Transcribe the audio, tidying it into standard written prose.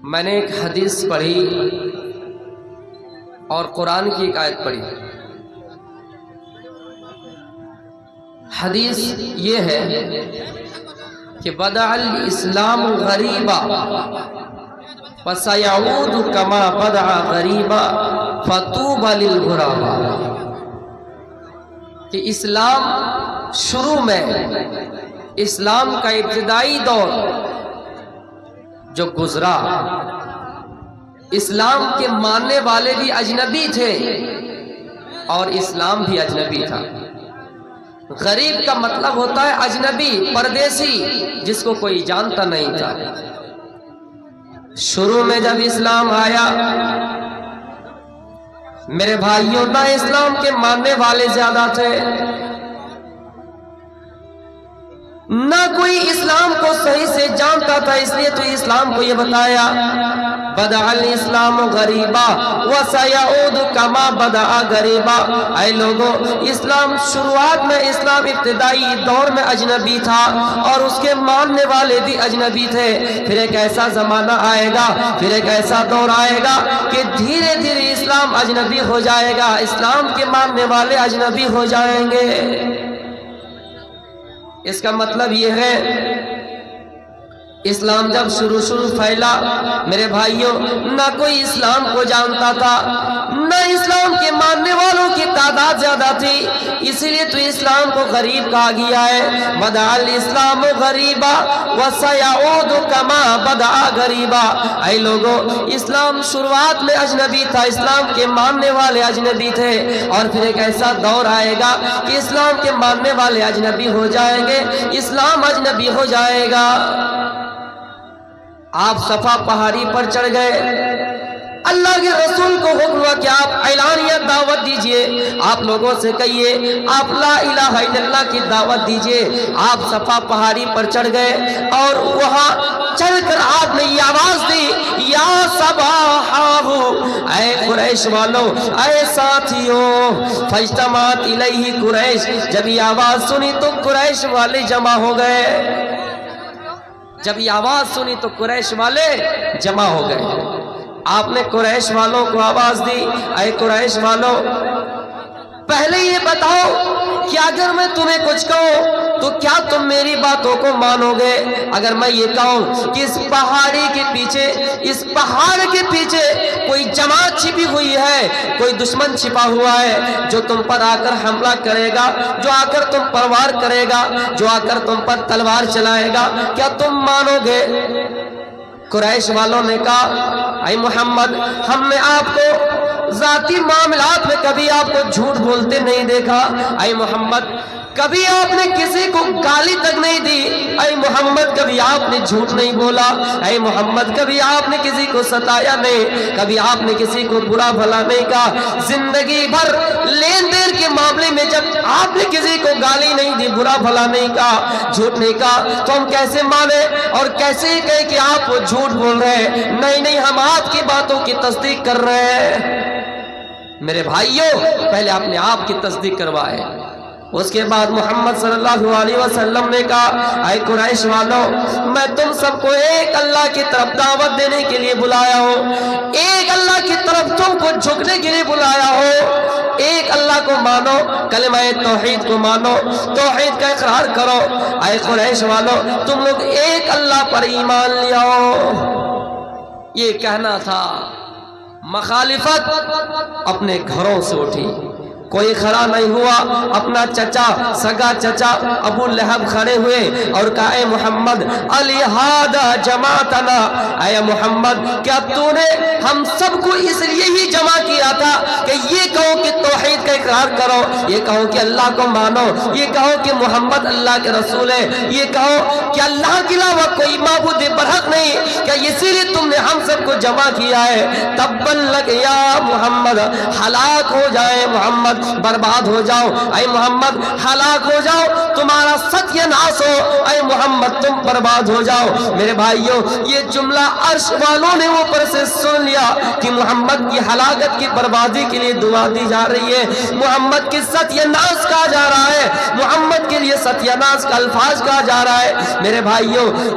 میں نے ایک حدیث پڑھی اور قرآن کی ایک آیت پڑھی۔ حدیث یہ ہے کہ بدأ الاسلام غریبا فسيعود كما بدأ غریبا فطوبى للغرباء، کہ اسلام شروع میں اسلام کا ابتدائی دور جو گزرا، اسلام کے ماننے والے بھی اجنبی تھے اور اسلام بھی اجنبی تھا۔ غریب کا مطلب ہوتا ہے اجنبی، پردیسی، جس کو کوئی جانتا نہیں تھا۔ شروع میں جب اسلام آیا میرے بھائیوں، نہ اسلام کے ماننے والے زیادہ تھے، نہ کوئی اسلام کو صحیح سے جانتا تھا، اس لیے تو اسلام کو یہ بتایا بدأ الاسلام غریبا وسيعود كما بدأ غریبا۔ اے لوگوں، اسلام شروعات میں، اسلام ابتدائی دور میں اجنبی تھا اور اس کے ماننے والے بھی اجنبی تھے۔ پھر ایک ایسا زمانہ آئے گا، پھر ایک ایسا دور آئے گا کہ دھیرے دھیرے اسلام اجنبی ہو جائے گا، اسلام کے ماننے والے اجنبی ہو جائیں گے۔ اس کا مطلب یہ ہے اسلام جب شروع پھیلا میرے بھائیوں، نہ کوئی اسلام کو جانتا تھا، نہ اسلام کے ماننے والوں کی تعداد زیادہ تھی، اسی لیے تو اسلام کو غریب کہا گیا ہے۔ بدأ الاسلام غریبا وسيعود كما بدأ غریبا۔ اے لوگوں، اسلام شروعات میں اجنبی تھا، اسلام کے ماننے والے اجنبی تھے، اور پھر ایک ایسا دور آئے گا کہ اسلام کے ماننے والے اجنبی ہو جائیں گے، اسلام اجنبی ہو جائے گا۔ آپ صفا پہاڑی پر چڑھ گئے، اللہ کے رسول کو حکم ہوا کہ آپ اعلانیہ دعوت دیجئے، آپ لوگوں سے کہیے آپ لا الہ الا اللہ کی دعوت دیجئے۔ آپ صفا پہاڑی پر چڑھ گئے اور وہاں چڑھ کر آپ نے یہ آواز دی، یا صباحہ، اے قریش والو، اے ساتھیوں، فاجتمعت الیہ قریش۔ جب یہ آواز سنی تو قریش والے جمع ہو گئے، جب یہ آواز سنی تو قریش والے جمع ہو گئے۔ آپ نے قریش والوں کو آواز دی، اے قریش والوں، پہلے یہ بتاؤ کہ اگر میں تمہیں کچھ کہوں تو کیا تم میری باتوں کو مانو گے؟ اگر میں یہ کہوں کہ اس پہاڑی کے پیچھے، اس پہاڑ کے پیچھے کوئی جماعت چھپی ہوئی ہے، کوئی دشمن چھپا ہوا ہے جو تم پر آ کر حملہ کرے گا، جو آ کر تم پر وار کرے گا، جو آ کر تم پر تلوار چلائے گا، کیا تم مانو گے؟ قریش والوں نے کہا، اے محمد، ہم نے آپ کو ذاتی معاملات میں کبھی آپ کو جھوٹ بولتے نہیں دیکھا، اے محمد، کبھی آپ نے کسی کو گالی تک نہیں دی، اے محمد، کبھی آپ نے جھوٹ نہیں بولا، اے محمد، کبھی آپ نے کسی کو ستایا نہیں، کبھی آپ نے کسی کو برا بھلا نہیں کہا، زندگی بھر لین دین کے معاملے میں جب آپ نے کسی کو گالی نہیں دی، برا بھلا نہیں کہا، جھوٹ نہیں کہا، تو ہم کیسے مانے اور کیسے کہیں کہ آپ وہ جھوٹ بول رہے ہیں؟ نہیں، ہم آپ کی باتوں کی تصدیق کر رہے ہیں۔ میرے بھائیوں، پہلے اپنے آپ کی تصدیق کروائے۔ اس کے بعد محمد صلی اللہ علیہ وسلم نے کہا، اے قریش والوں، میں تم سب کو ایک اللہ کی طرف دعوت دینے کے لیے بلایا ہوں، ایک اللہ کی طرف تم کو جھکنے کے لیے بلایا ہوں، ایک اللہ کو مانو، کلمہ توحید کو مانو، توحید کا اقرار کرو۔ اے قریش والوں، تم لوگ ایک اللہ پر ایمان لیاؤ۔ یہ کہنا تھا، مخالفت اپنے گھروں سے اٹھی، کوئی کھڑا نہیں ہوا۔ اپنا چچا، سگا چچا ابو لہب کھڑے ہوئے اور کہا، اے محمد، الہذا جماعتنا، اے محمد، کیا تو نے ہم سب کو اس لیے ہی جمع کیا تھا کہ یہ کہو کہ توحید کا اقرار کرو، یہ کہو کہ اللہ کو مانو، یہ کہو کہ محمد اللہ کے رسول ہے، یہ کہو کہ اللہ کے علاوہ کوئی معبود برحق نہیں، کیا اسی لیے تم نے ہم سب کو جمع کیا ہے؟ تبا لک یا محمد، ہلاک ہو جائے محمد، برباد ہو جاؤ، اے محمد، ہلاک ہو جاؤ، تمہارا ستیہ ناس ہو، اے محمد، تم برباد ہو جاؤ۔ میرے بھائیوں، یہ جملہ عرش والوں نے اوپر سے سن لیا کہ محمد کی ہلاکت کی بربادی کے لیے دعا دی جا رہی ہے، محمد کی ستیہ ناس کہا جا رہا ہے، محمد کے لیے ستیہ ناس کا الفاظ کہا جا رہا ہے۔ میرے بھائیوں،